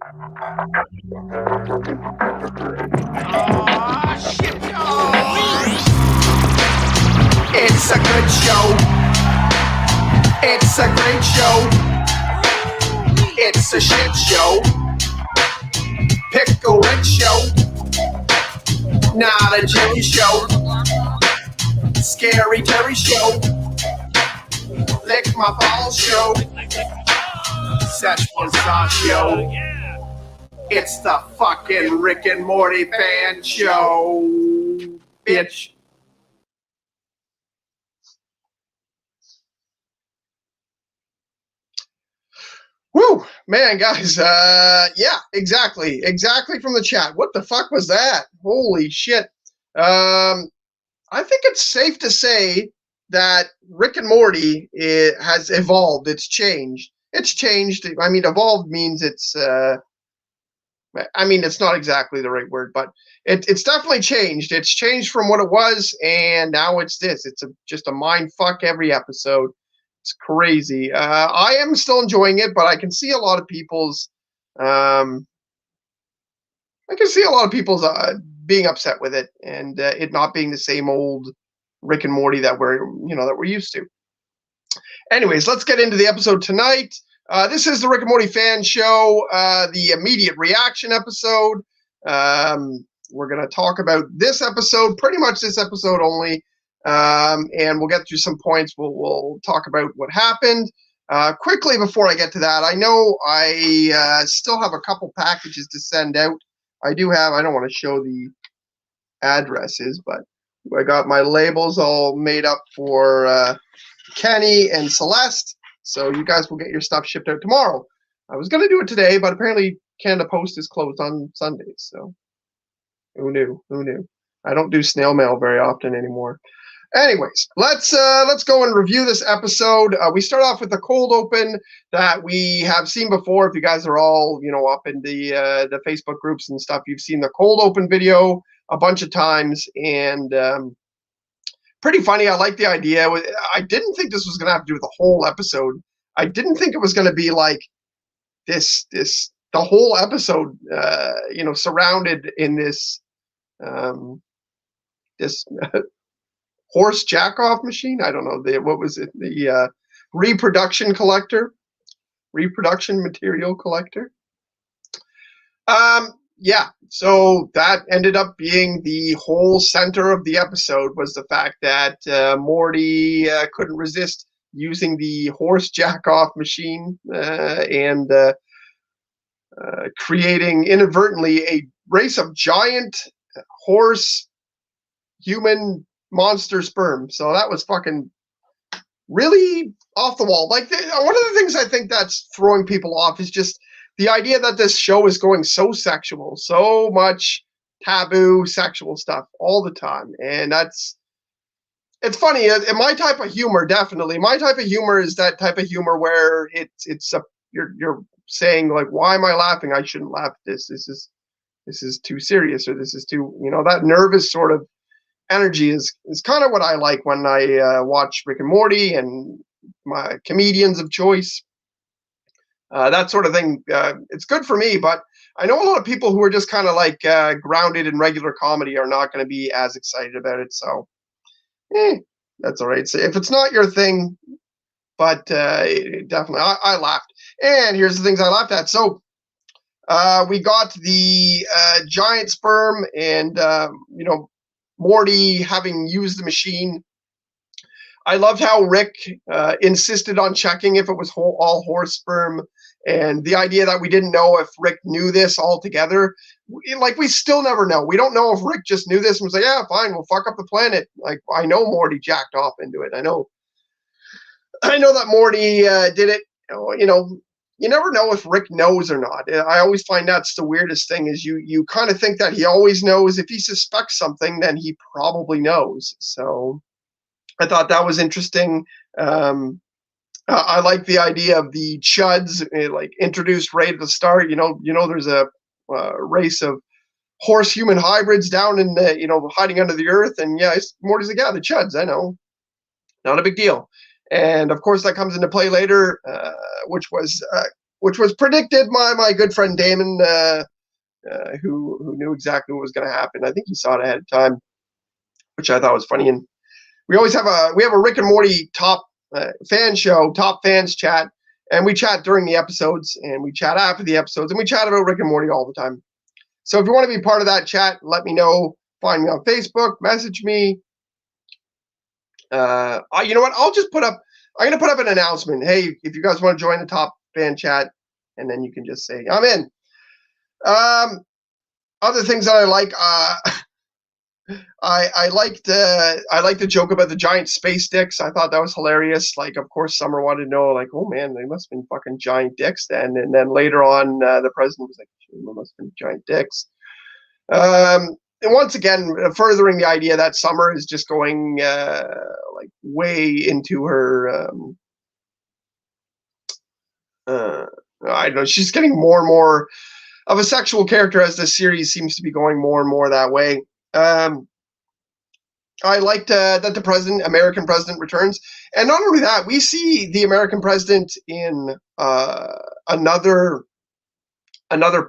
Shit show! It's a good show. It's a great show. It's a shit show. Pickle Rick show. Not a Jerry show. Scary Terry show. Lick my balls show. Szechuan sauce show. It's the fucking Rick and Morty fan show, bitch. Woo, man, guys. Yeah, exactly from the chat. What the fuck was that? Holy shit. I think it's safe to say that Rick and Morty has evolved. It's changed. I mean, evolved means it's not exactly the right word, but it's definitely changed. It's changed from what it was, and now it's this. It's just a mind fuck every episode. It's crazy. I am still enjoying it, but I can see a lot of people's being upset with it, and it not being the same old Rick and Morty that we're used to. Anyways, let's get into the episode tonight. This is the Rick and Morty fan show, the immediate reaction episode. We're going to talk about this episode, pretty much this episode only, and we'll get through some points. We'll talk about what happened. Quickly, before I get to that, I know I still have a couple packages to send out. I don't want to show the addresses, but I got my labels all made up for Kenny and Celeste. So you guys will get your stuff shipped out tomorrow. I was going to do it today, but apparently Canada Post is closed on Sundays. So who knew? I don't do snail mail very often anymore. Anyways, let's go and review this episode. We start off with the cold open that we have seen before. If you guys are all up in the Facebook groups and stuff, you've seen the cold open video a bunch of times, and pretty funny. I like the idea. I didn't think this was going to have to do with the whole episode. I didn't think it was going to be like this. The whole episode, surrounded in this this horse jack-off machine. I don't know. What was it? The reproduction material collector. Yeah, so that ended up being the whole center of the episode, was the fact that Morty couldn't resist using the horse jack-off machine and creating inadvertently a race of giant horse human monster sperm. So that was fucking really off the wall. Like, one of the things I think that's throwing people off is just the idea that this show is going so sexual, so much taboo sexual stuff all the time. And it's funny. In my type of humor, definitely. My type of humor is that type of humor where you're saying, like, why am I laughing? I shouldn't laugh at this. This is too serious, or this is too, that nervous sort of energy is kind of what I like when I watch Rick and Morty and my comedians of choice. That sort of thing, it's good for me, but I know a lot of people who are just kind of like grounded in regular comedy are not going to be as excited about it. So, that's all right. So if it's not your thing, but definitely, I laughed. And here's the things I laughed at. So we got the giant sperm and, Morty having used the machine. I loved how Rick insisted on checking if it was all horse sperm, and the idea that we didn't know if Rick knew this altogether. Like, we still never know. We don't know if Rick just knew this and was like, yeah, fine, we'll fuck up the planet. Like, I know Morty jacked off into it. I know that Morty did it. You never know if Rick knows or not. I always find that's the weirdest thing, is you kind of think that he always knows. If he suspects something, then he probably knows. So I thought that was interesting. I like the idea of the chuds, like, introduced right at the start. There's a race of horse-human hybrids down in hiding under the earth, and yeah, Morty's like, yeah, the chuds, I know, not a big deal. And of course, that comes into play later, which was which was predicted by my good friend Damon, who knew exactly what was going to happen. I think he saw it ahead of time, which I thought was funny. And we have a Rick and Morty top fan show, top fans chat, and we chat during the episodes, and we chat after the episodes, and we chat about Rick and Morty all the time. So if you want to be part of that chat, let me know. Find me on Facebook, message me. You know what? I'm going to put up an announcement. Hey, if you guys want to join the top fan chat, and then you can just say, I'm in. Other things that I like, I liked the joke about the giant space dicks. I thought that was hilarious. Like, of course, Summer wanted to know, like, oh man, they must have been fucking giant dicks then. And then later on, the president was like, they must have been giant dicks. And once again, furthering the idea that Summer is just going like way into her. I don't know. She's getting more and more of a sexual character as the series seems to be going more and more that way. I liked that the American president returns, and not only that, we see the American president in another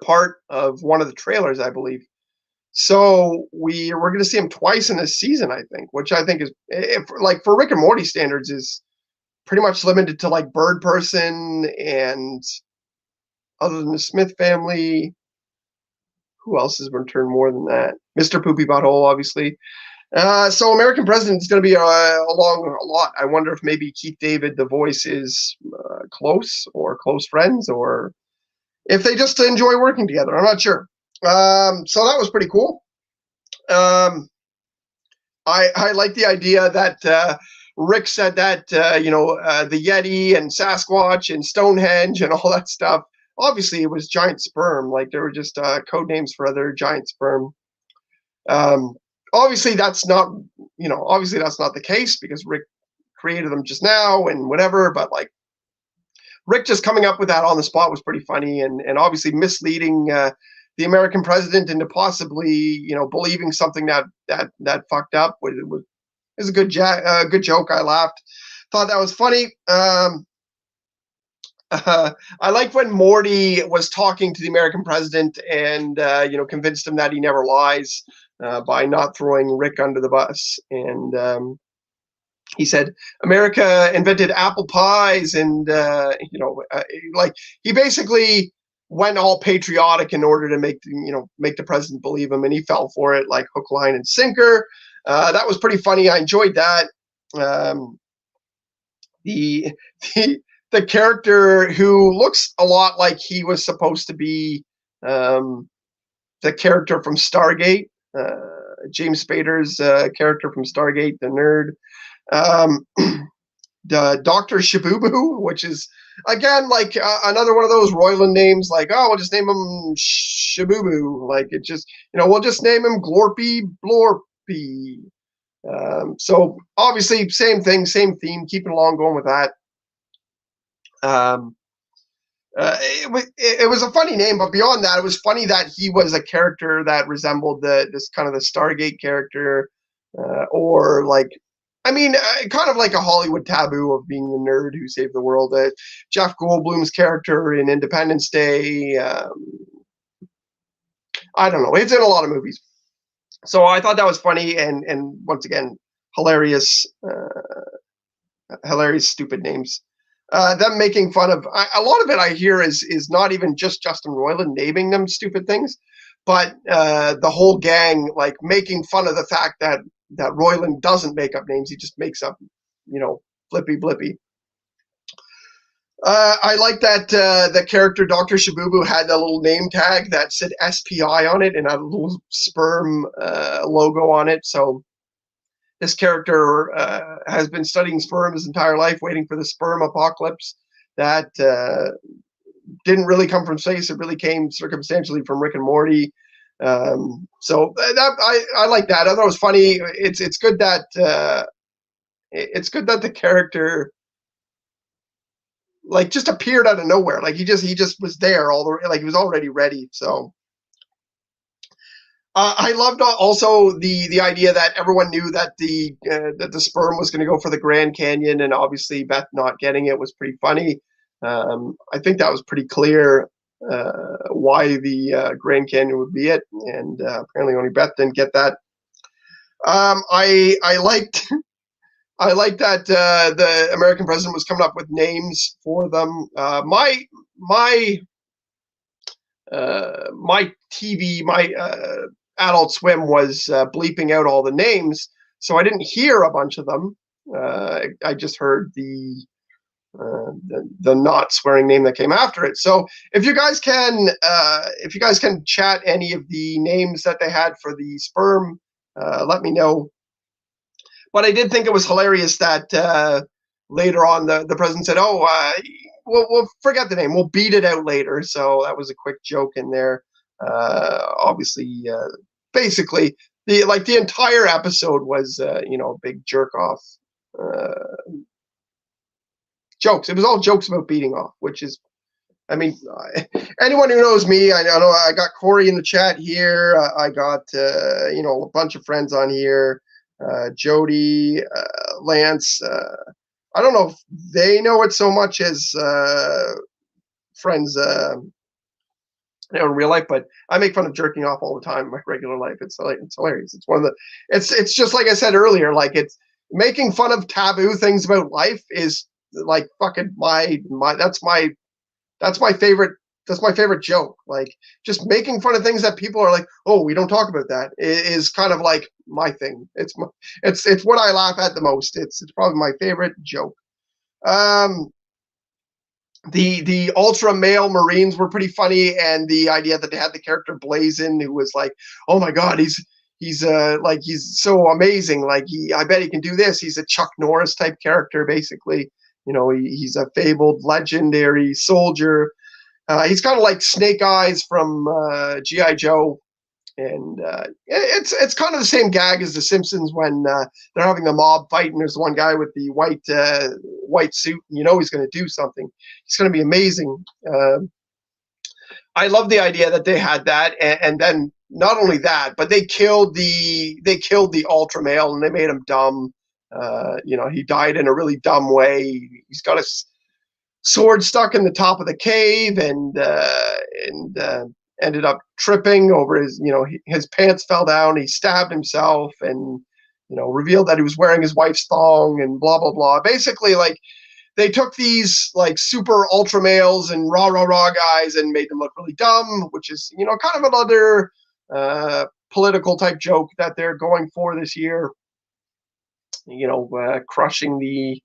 part of one of the trailers, I believe. So we're going to see him twice in this season, I think, which I think is, like, for Rick and Morty standards, is pretty much limited to like Bird Person and other than the Smith family. Who else has returned more than that? Mr. Poopy Butthole, obviously. So American President is going to be along a lot. I wonder if maybe Keith David, the voice, is close friends, or if they just enjoy working together. I'm not sure. So that was pretty cool. I like the idea that Rick said that, the Yeti and Sasquatch and Stonehenge and all that stuff. Obviously, it was giant sperm. Like, there were just code names for other giant sperm. Obviously, that's not the case because Rick created them just now and whatever. But like, Rick just coming up with that on the spot was pretty funny, and obviously misleading the American president into possibly, believing something that fucked up was a good joke. I laughed. Thought that was funny. I like when Morty was talking to the American president and, convinced him that he never lies by not throwing Rick under the bus. And he said, America invented apple pies and, like, he basically went all patriotic in order to make the president believe him, and he fell for it like hook, line, and sinker. That was pretty funny. I enjoyed that. The character who looks a lot like he was supposed to be the character from Stargate, James Spader's character from Stargate, the nerd. The Dr. Shabubu, which is, again, like another one of those Roiland names, like, oh, we'll just name him Shabubu. Like, it just, we'll just name him Glorpy Blorpy. So obviously, same thing, same theme, keeping along, going with that. It was a funny name, but beyond that, it was funny that he was a character that resembled this kind of the Stargate character, or like, kind of like a Hollywood taboo of being the nerd who saved the world. Jeff Goldblum's character in Independence Day. I don't know. It's in a lot of movies. So I thought that was funny, and once again, hilarious stupid names. Them making fun of a lot of it, I hear, is not even just Justin Roiland naming them stupid things, but the whole gang, like, making fun of the fact that Roiland doesn't make up names. He just makes up, Flippy Blippy. I like that the character Dr. Shabubu had a little name tag that said SPI on it and had a little sperm logo on it. So this character has been studying sperm his entire life, waiting for the sperm apocalypse that didn't really come from space. It really came circumstantially from Rick and Morty. So that I like that. I thought it was funny. It's good that the character, like, just appeared out of nowhere. Like, he just was there like he was already ready. So I loved also the idea that everyone knew that the sperm was going to go for the Grand Canyon, and obviously Beth not getting it was pretty funny. I think that was pretty clear why the Grand Canyon would be it, and apparently only Beth didn't get that. I liked I liked that the American president was coming up with names for them. My my TV, my Adult Swim was bleeping out all the names, so I didn't hear a bunch of them. I just heard the not swearing name that came after it. So if you guys can chat any of the names that they had for the sperm, let me know. But I did think it was hilarious that later on the president said, "Oh, we'll forget the name. We'll beat it out later." So that was a quick joke in there. Obviously, basically, the entire episode was a big jerk off jokes. It was all jokes about beating off, which is, I mean, anyone who knows me, I know I got Corey in the chat here. I got a bunch of friends on here. Jody, Lance. I don't know if they know it so much as friends in real life, but I make fun of jerking off all the time in my regular life. It's hilarious. It's one of the. It's just like I said earlier. Like, it's making fun of taboo things about life is like fucking my that's my favorite. That's my favorite joke. Like, just making fun of things that people are like, oh, we don't talk about that, is kind of like my thing. It's what I laugh at the most. It's probably my favorite joke. The ultra male Marines were pretty funny, and the idea that they had the character Blazin, who was like, oh my god, he's so amazing. Like, I bet he can do this. He's a Chuck Norris type character, basically. He's a fabled legendary soldier. He's kind of like Snake Eyes from G.I. Joe, and it's kind of the same gag as The Simpsons when they're having the mob fight, and there's one guy with the white suit, and he's going to do something. He's going to be amazing. I love the idea that they had that, and then not only that, but they killed the ultra male, and they made him dumb. He died in a really dumb way. He's got a sword stuck in the top of the cave, and ended up tripping over his pants fell down. He stabbed himself, and revealed that he was wearing his wife's thong, and blah blah blah. Basically, like, they took these like super ultra males and rah rah rah guys and made them look really dumb, which is kind of another political type joke that they're going for this year. Crushing the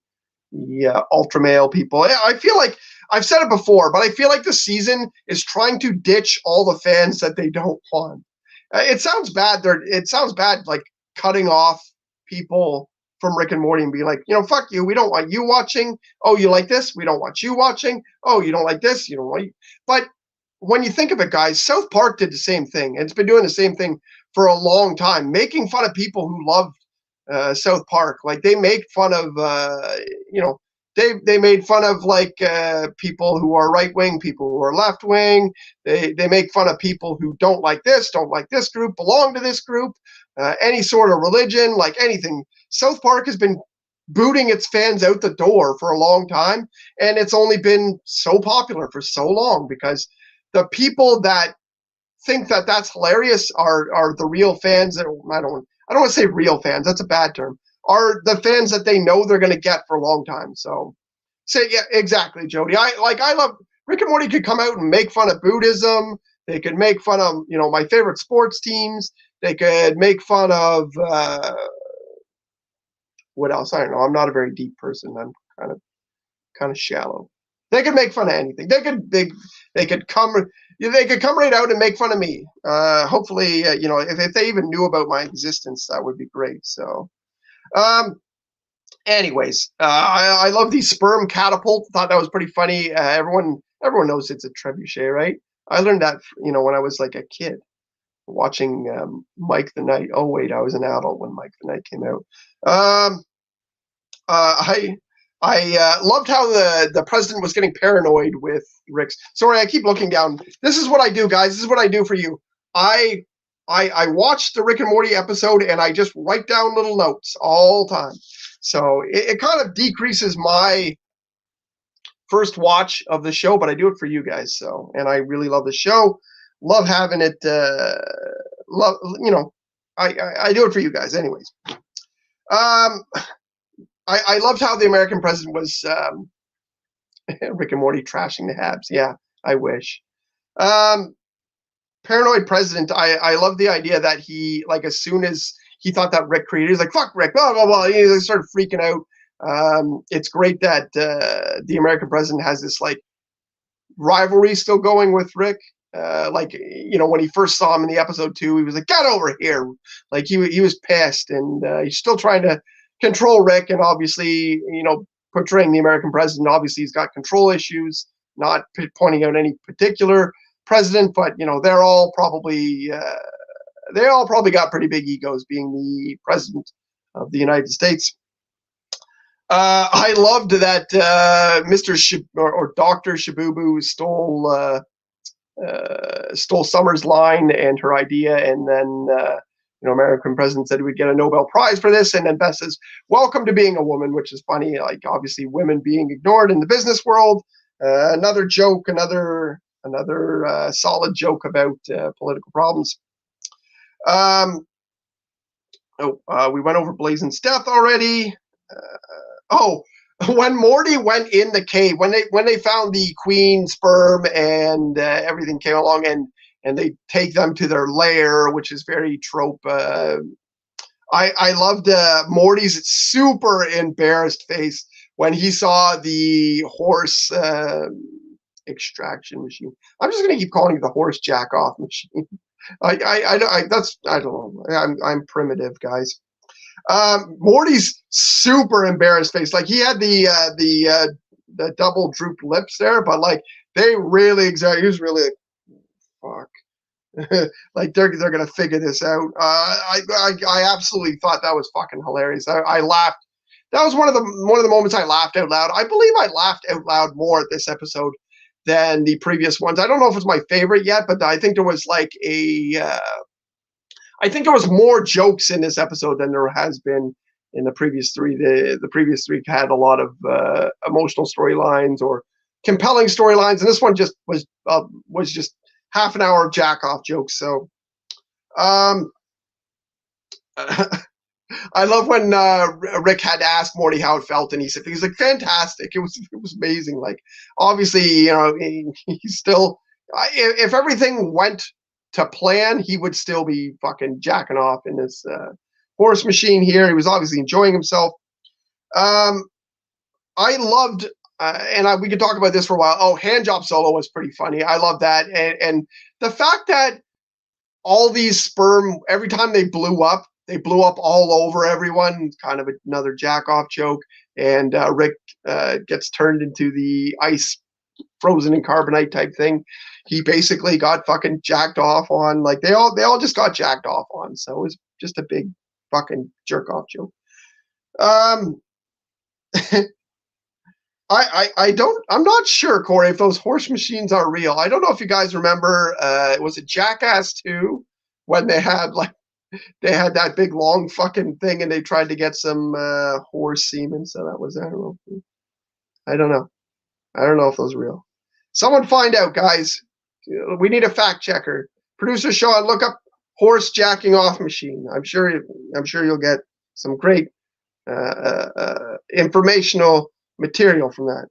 ultra male people. I feel like I've said it before, but I feel like the season is trying to ditch all the fans that they don't want. It sounds bad. It sounds bad, like cutting off people from Rick and Morty and being like, fuck you. We don't want you watching. Oh, you like this? We don't want you watching. Oh, you don't like this? You don't want. But when you think of it, guys, South Park did the same thing. And it's been doing the same thing for a long time, making fun of people who love South Park. Like, they make fun of they made fun of like people who are right wing, people who are left wing. They make fun of people who don't like this group, belong to this group, any sort of religion, like anything. South Park has been booting its fans out the door for a long time, and it's only been so popular for so long because the people that think that that's hilarious are the real fans that I don't want to say real fans. That's a bad term. Are the fans that they know they're going to get for a long time. So, yeah, exactly, Jody. I love Rick and Morty. Could come out and make fun of Buddhism. They could make fun of my favorite sports teams. They could make fun of what else? I don't know. I'm not a very deep person. I'm kind of shallow. They could make fun of anything. They could come right out and make fun of me. Hopefully, if they even knew about my existence, that would be great. So, anyways, I love the sperm catapult. Thought that was pretty funny. Everyone knows it's a trebuchet, right? I learned that when I was like a kid watching Mike the Knight. Oh wait, I was an adult when Mike the Knight came out. I loved how the president was getting paranoid with Rick's. Sorry, I keep looking down. This is what I do, guys. This is what I do for you. I watch the Rick and Morty episode, and I just write down little notes all the time. So it kind of decreases my first watch of the show, but I do it for you guys. So, and I really love the show. Love having it. Love, I do it for you guys, anyways. I loved how the American president was Rick and Morty trashing the Habs. Yeah, I wish. Paranoid president. I love the idea that he, like, as soon as he thought that Rick created, he's like, "Fuck Rick," blah blah blah. He started freaking out. It's great that the American president has this like rivalry still going with Rick. Like, when he first saw him in the episode 2, he was like, "Get over here!" Like he was pissed, and he's still trying to control Rick, and obviously, portraying the American president. Obviously, he's got control issues. Not pointing out any particular president, but they're all probably they all probably got pretty big egos, being the president of the United States. I loved that Mr. or Dr. Shabubu stole Summer's line and her idea, and then American president said he would get a Nobel Prize for this, and then Beth says, "Welcome to being a woman," which is funny. Like, obviously, women being ignored in the business world. Another joke, another solid joke about political problems. We went over Blazon's death already. When Morty went in the cave, when they found the queen sperm and everything came along, and they take them to their lair, which is very trope. I loved Morty's super embarrassed face when he saw the horse extraction machine. I'm just gonna keep calling it the horse jack off machine. I don't know. I'm primitive, guys. Morty's super embarrassed face. Like, he had the double drooped lips there, but like they really exaggerate. He was really like, fuck. Like they're gonna figure this out. I absolutely thought that was fucking hilarious. I laughed. That was one of the moments I laughed out loud. I believe I laughed out loud more at this episode than the previous ones. I don't know if it's my favorite yet, but I think there was like I think there was more jokes in this episode than there has been in the previous 3. The previous 3 had a lot of emotional storylines or compelling storylines, and this one just was just half an hour of jack off jokes. So, I love when Rick had asked Morty how it felt, and he's like, fantastic. It was amazing. Like, obviously, he's still, if everything went to plan, he would still be fucking jacking off in this horse machine here. He was obviously enjoying himself. I loved, and we could talk about this for a while. Oh, hand job solo was pretty funny. I love that, and the fact that all these sperm, every time they blew up all over everyone. Kind of another jack off joke. And Rick gets turned into the ice, frozen in carbonite type thing. He basically got fucking jacked off on. Like, they all just got jacked off on. So it was just a big fucking jerk off joke. I'm not sure, Corey, if those horse machines are real. I don't know if you guys remember, was it Jackass 2 when they had that big long fucking thing and they tried to get some horse semen. So that was, I don't know if those are real. Someone find out, guys. We need a fact checker. Producer Sean, look up horse jacking off machine. I'm sure you'll get some great informational material from that.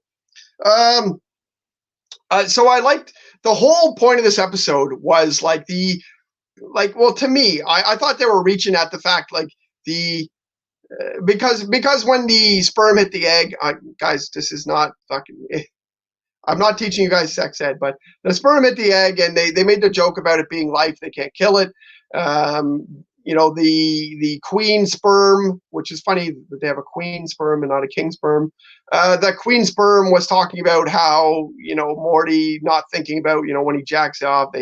So I liked the whole point of this episode was well, to me, I thought they were reaching at the fact, like, because when the sperm hit the egg, guys, this is not fucking, I'm not teaching you guys sex ed, but the sperm hit the egg, and they made the joke about it being life. They can't kill it. The queen sperm, which is funny that they have a queen sperm and not a king sperm. The queen sperm was talking about how, Morty not thinking about, when he jacks off,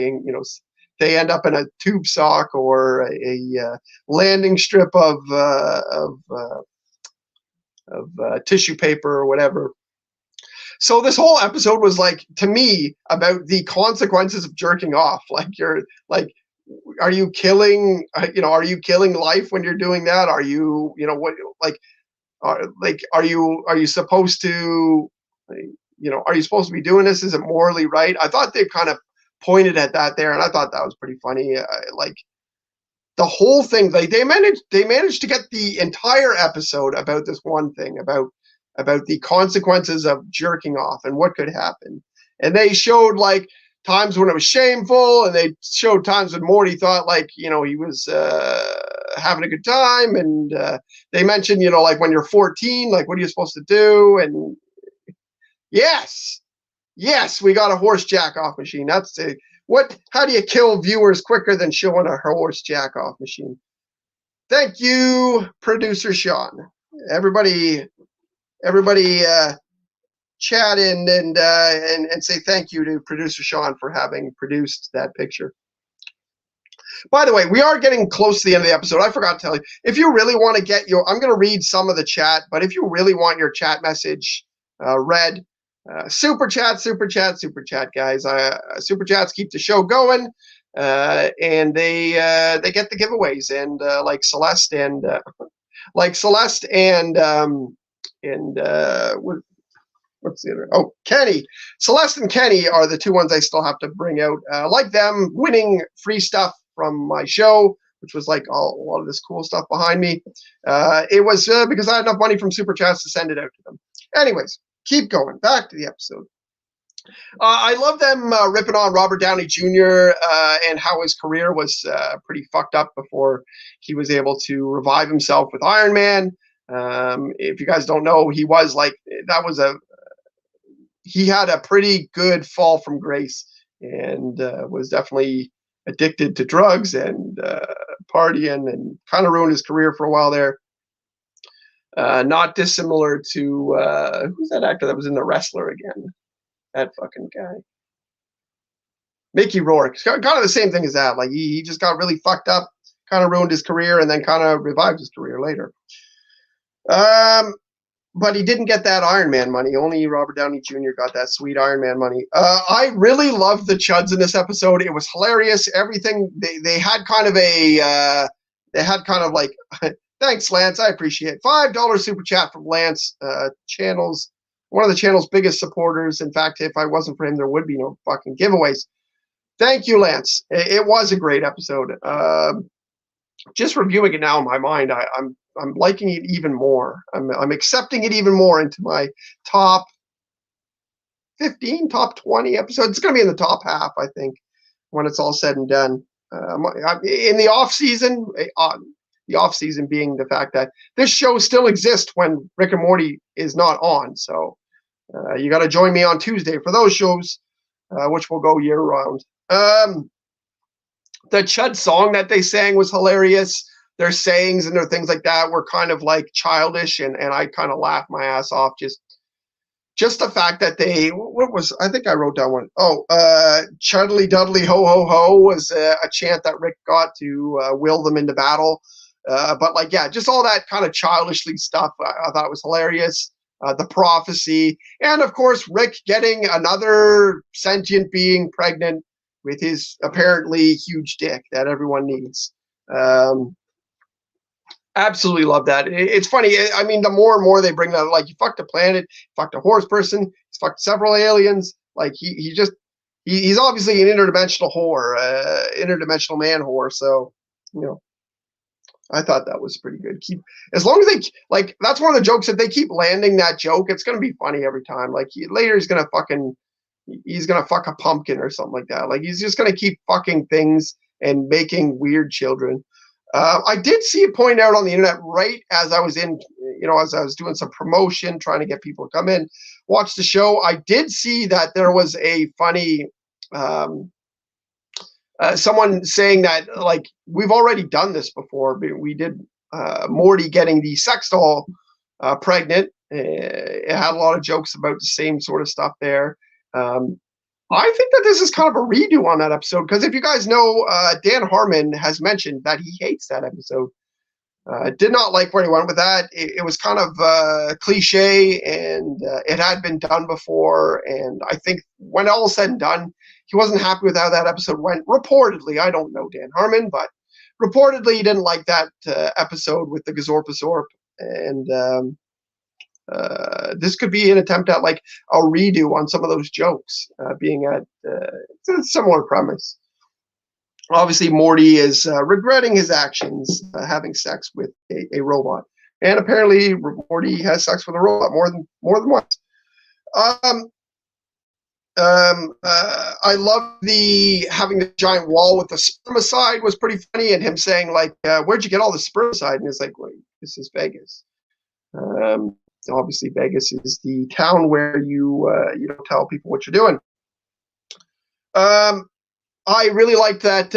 they end up in a tube sock or a landing strip of tissue paper or whatever. So this whole episode was, like, to me, about the consequences of jerking off. Like, are you killing life when you're doing that? Are you, are you supposed to, are you supposed to be doing this? Is it morally right? I thought they kind of pointed at that there, and I thought that was pretty funny. Like the whole thing, like they managed to get the entire episode about this one thing, about the consequences of jerking off and what could happen. And they showed like times when it was shameful, and they showed times when Morty thought like, he was having a good time, and they mentioned, like when you're 14, like what are you supposed to do? And yes, we got a horse jack off machine. That's it. How do you kill viewers quicker than showing a horse jack off machine? Thank you, producer Sean. Everybody chat in and say thank you to producer Sean for having produced that picture. By the way, we are getting close to the end of the episode. I forgot to tell you, if you really want to get I'm going to read some of the chat, but if you really want your chat message read, super chat, guys. Super chats keep the show going, and they get the giveaways. And like Celeste and what's the other? Oh, Kenny. Celeste and Kenny are the two ones I still have to bring out. Like them, winning free stuff from my show, which was like a lot of this cool stuff behind me. It was because I had enough money from super chats to send it out to them. Anyways, keep going. Back to the episode. I love them ripping on Robert Downey Jr. And how his career was pretty fucked up before he was able to revive himself with Iron Man. If you guys don't know, he was like, he had a pretty good fall from grace, and was definitely addicted to drugs and partying, and kind of ruined his career for a while there. Not dissimilar to who's that actor that was in The Wrestler again? That fucking guy. Mickey Rourke. Kind of the same thing as that. Like he just got really fucked up, kind of ruined his career, and then kind of revived his career later. But he didn't get that Iron Man money. Only Robert Downey Jr. got that sweet Iron Man money. I really loved the chuds in this episode. It was hilarious. Everything they had kind of like thanks, Lance. I appreciate it. $5 super chat from Lance. One of the channel's biggest supporters. In fact, if I wasn't for him, there would be no fucking giveaways. Thank you, Lance. It was a great episode. Just reviewing it now in my mind, I'm liking it even more. I'm accepting it even more into my top 15, top 20 episodes. It's going to be in the top half, I think, when it's all said and done. In the off season, the off season being the fact that this show still exists when Rick and Morty is not on. So you got to join me on Tuesday for those shows, which will go year round. The Chud song that they sang was hilarious. Their sayings and their things like that were kind of like childish, and I kind of laughed my ass off. Just the fact that I think I wrote down one. Chuddly Dudley Ho Ho Ho was a chant that Rick got to will them into battle. But like, yeah, just all that kind of childishly stuff I thought was hilarious. The prophecy, and of course, Rick getting another sentient being pregnant with his apparently huge dick that everyone needs. Absolutely love that. It's funny. I mean, the more and more they bring that, like, you fucked a planet, you fucked a horse person, he's fucked several aliens. Like he's obviously an interdimensional whore, interdimensional man whore. So, I thought that was pretty good. As long as they like, that's one of the jokes. If they keep landing that joke, it's gonna be funny every time. Like later he's gonna fuck a pumpkin or something like that. Like he's just gonna keep fucking things and making weird children. I did see it pointed out on the internet right as I was as I was doing some promotion, trying to get people to come in, watch the show. I did see that there was a funny, someone saying that, like, we've already done this before. We did Morty getting the sex doll pregnant. It had a lot of jokes about the same sort of stuff there. I think that this is kind of a redo on that episode, because if you guys know, Dan Harmon has mentioned that he hates that episode. Did not like where he went with that. It was kind of cliche, and it had been done before. And I think when all said and done, he wasn't happy with how that episode went. Reportedly, I don't know Dan Harmon, but reportedly he didn't like that episode with the Gazorpazorp and this could be an attempt at like a redo on some of those jokes, being at it's a similar premise. Obviously, Morty is regretting his actions, having sex with a robot, and apparently Morty has sex with a robot more than once. I love the having the giant wall with the spermicide was pretty funny, and him saying like, "Where'd you get all the spermicide?" And it's like, "Wait, this is Vegas." Obviously, Vegas is the town where you don't tell people what you're doing. I really liked that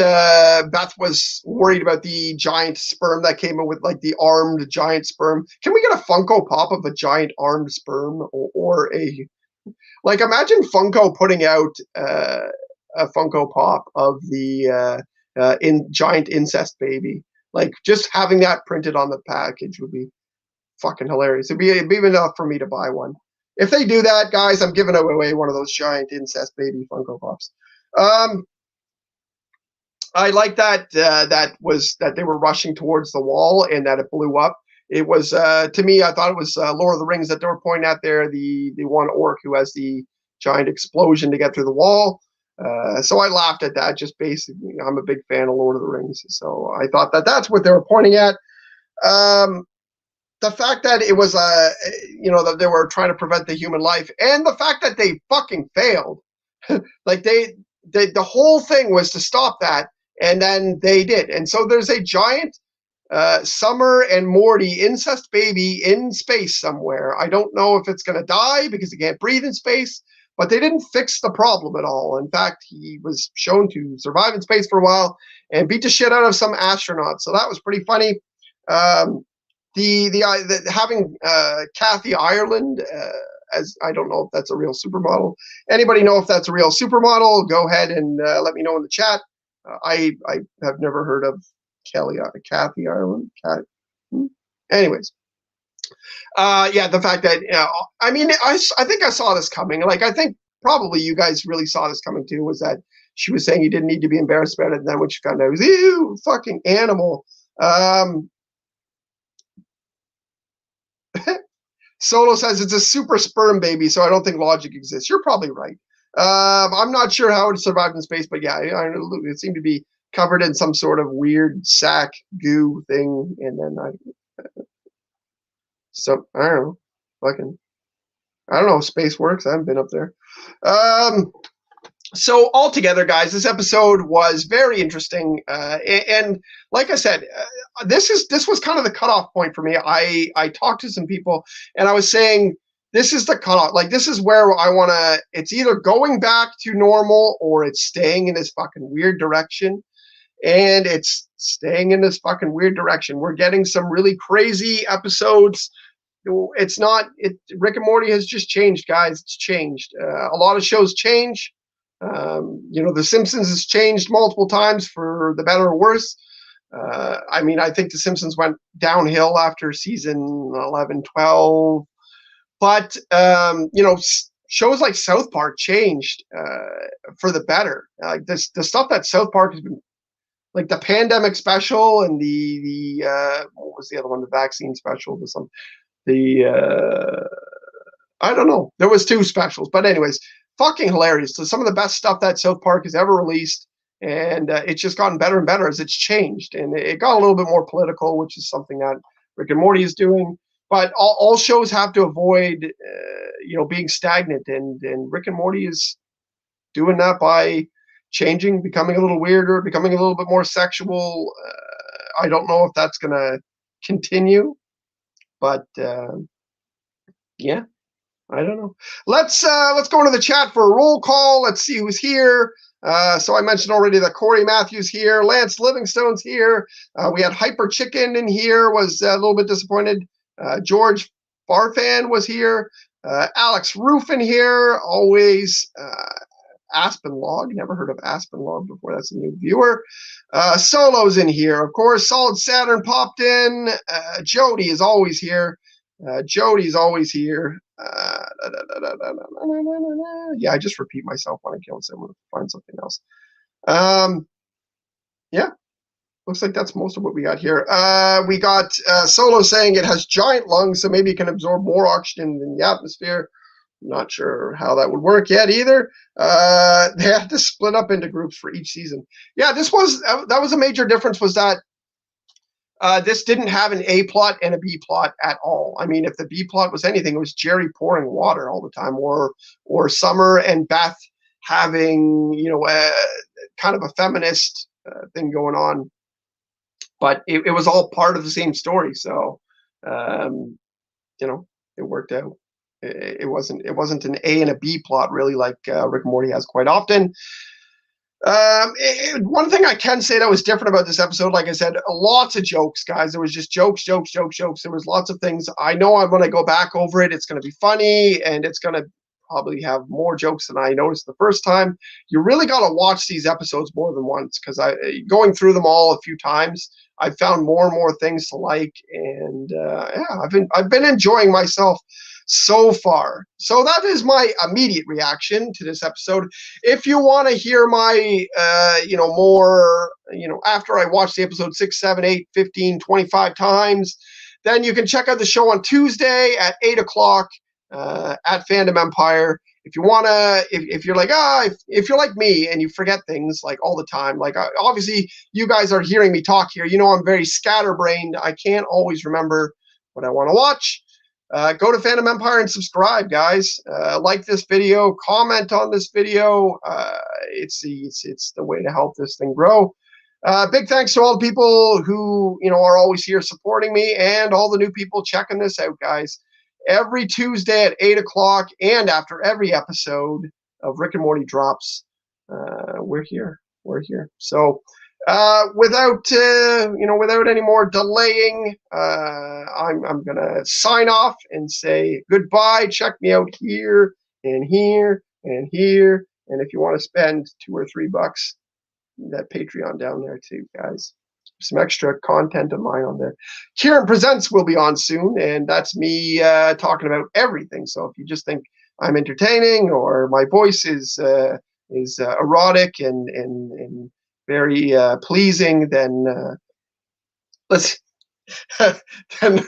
Beth was worried about the giant sperm that came in with like the armed giant sperm. Can we get a Funko Pop of a giant armed sperm or a like? Imagine Funko putting out a Funko Pop of the giant incest baby. Like just having that printed on the package would be fucking hilarious. It'd be enough for me to buy one. If they do that, guys, I'm giving away one of those giant incest baby Funko Pops. I like that that they were rushing towards the wall and that it blew up. It was to me, I thought it was Lord of the Rings that they were pointing at there. The one orc who has the giant explosion to get through the wall. So I laughed at that. Just basically, I'm a big fan of Lord of the Rings, so I thought that that's what they were pointing at. The fact that it was that they were trying to prevent the human life, and the fact that they fucking failed. Like the whole thing was to stop that. And then they did. And so there's a giant Summer and Morty incest baby in space somewhere. I don't know if it's going to die because it can't breathe in space, but they didn't fix the problem at all. In fact, he was shown to survive in space for a while and beat the shit out of some astronauts. So that was pretty funny. Having Kathy Ireland as I don't know if that's a real supermodel. Anybody know if that's a real supermodel? Go ahead and let me know in the chat. I have never heard of Kathy Ireland. Anyways, the fact that I mean, I think I saw this coming. Like I think probably you guys really saw this coming too. Was that she was saying you didn't need to be embarrassed about it, and then when she found out, it was ew, fucking animal. Solo says it's a super sperm baby, so I don't think logic exists. You're probably right. I'm not sure how it survived in space, but yeah, it seemed to be covered in some sort of weird sack goo thing, and then I don't know, I don't know if space works. I haven't been up there. So altogether, guys, this episode was very interesting, and like I said, this was kind of the cutoff point for me. I talked to some people, and I was saying this is the cutoff. Like this is where I want to. It's either going back to normal or it's staying in this fucking weird direction, and it's staying in this fucking weird direction. We're getting some really crazy episodes. It's not. Rick and Morty has just changed, guys. It's changed. A lot of shows change. The Simpsons has changed multiple times for the better or worse. I mean, I think the Simpsons went downhill after season 11, 12. But, shows like South Park changed for the better. Like the stuff that South Park has been, like the pandemic special and the what was the other one? The vaccine special. I don't know. There was 2 specials. But anyways, fucking hilarious. So some of the best stuff that South Park has ever released, and it's just gotten better and better as it's changed, and it got a little bit more political, which is something that Rick and Morty is doing. But all shows have to avoid, being stagnant, and Rick and Morty is doing that by changing, becoming a little weirder, becoming a little bit more sexual. I don't know if that's gonna continue, but yeah. I don't know. Let's go into the chat for a roll call. Let's see who's here. So I mentioned already that Corey Matthews here, Lance Livingstone's here. We had Hyper Chicken in here. Was a little bit disappointed. George Farfan was here. Alex Roof in here. Always. Aspen Log. Never heard of Aspen Log before. That's a new viewer. Solo's in here, of course. Solid Saturn popped in. Jody is always here. Jody's always here. Yeah, I just repeat myself when I kill someone to find something else. Yeah. looks like that's most of what we got here. We got Solo saying it has giant lungs, so maybe it can absorb more oxygen than the atmosphere. Not sure how that would work yet either. They had to split up into groups for each season. Yeah, that was a major difference, was that this didn't have an A plot and a B plot at all. I mean, if the B plot was anything, it was Jerry pouring water all the time, or Summer and Beth having, kind of a feminist thing going on. But it was all part of the same story, so it worked out. It wasn't an A and a B plot really, like Rick and Morty has quite often. One thing I can say that was different about this episode, like I said, lots of jokes, guys. There was just jokes. There was lots of things. I know when I go back over it, it's going to be funny, and it's going to probably have more jokes than I noticed the first time. You really got to watch these episodes more than once, because going through them all a few times, I've found more and more things to like, and I've been enjoying myself so far. So that is my immediate reaction to this episode. If you want to hear my, more, after I watch the episode 6, 7, 8, 15, 25 times, then you can check out the show on Tuesday at 8 o'clock at Fandom Empire. If you want to, if you're like, if you're like me and you forget things like all the time, like obviously you guys are hearing me talk here, I'm very scatterbrained. I can't always remember what I want to watch. Go to Fandom Empire and subscribe, guys. Like this video, comment on this video. It's the way to help this thing grow. Big thanks to all the people who are always here supporting me, and all the new people checking this out, guys. Every Tuesday at 8 o'clock, and after every episode of Rick and Morty drops, we're here. So without any more delaying, I'm gonna sign off and say goodbye. Check me out here and here and here, and if you want to spend $2 or $3, that Patreon down there too, guys. Some extra content of mine on there. Kieron Presents will be on soon, and that's me talking about everything. So if you just think I'm entertaining, or my voice is erotic and very pleasing, then let's then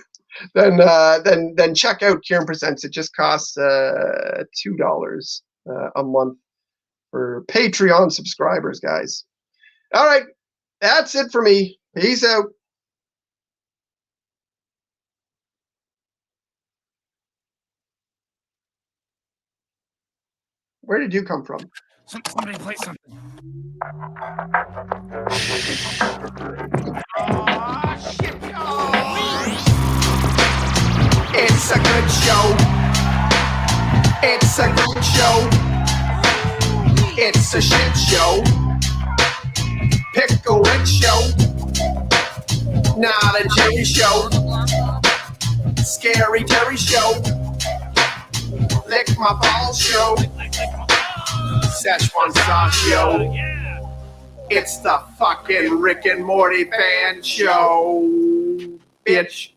check out Kieron Presents. It just costs $2 a month for Patreon subscribers, guys. All right, that's it for me. Peace out. Where did you come from? Somebody play something. Shit, it's a good show. It's a good show. It's a shit show. Pickle Rick show. Not a Jerry show. Scary Terry show. Lick my balls show. Szechuan sauce show. It's the fucking Rick and Morty fan show, bitch.